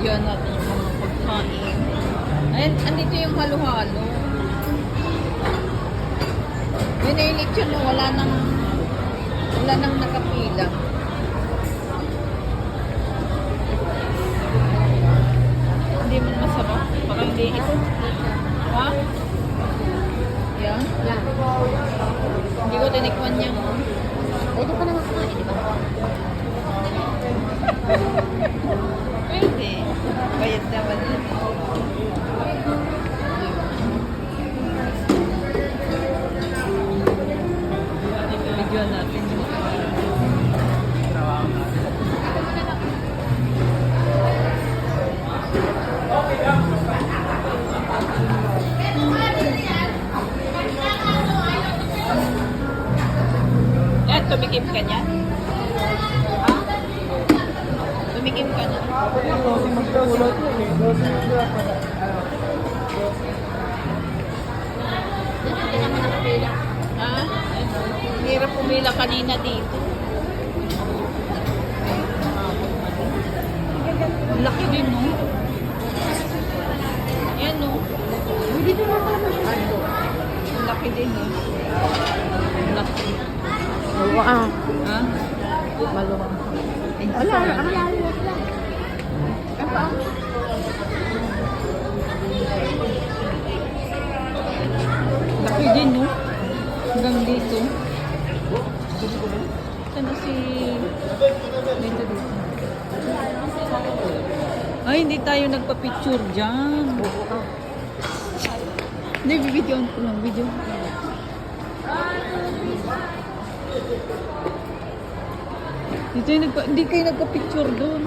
Yan natin yung mga pagkain. Ayan, andito yung halo-halo. Yun na yung lechon mo, wala nang nakapila. Hindi mo masarap. Baka hindi ito. Ha? Yan? Yan. Hindi ko tinikman niya. Pwede pa naman kumain, di ba? Pwede. Bayad naman yun. Bigyan natin. Yan, tumikim ka niya? Ha? Tumikim ka na? Hindi naman nakapila. Ha? Hirap pumila kanina dito. Laki din, no? Yan, no? Dito na pala masyado. Laki din, no? Laki. Maluwang. Ha? Maluwang. Wala, ang layo lang. Apa? Laki din, no? Hanggang dito. Saan na si... Dito. Ay, hindi tayo nagpa-picture dyan. Hindi, bibidyoan ko lang. Video. Dito yung hindi kayo nagpa-picture doon.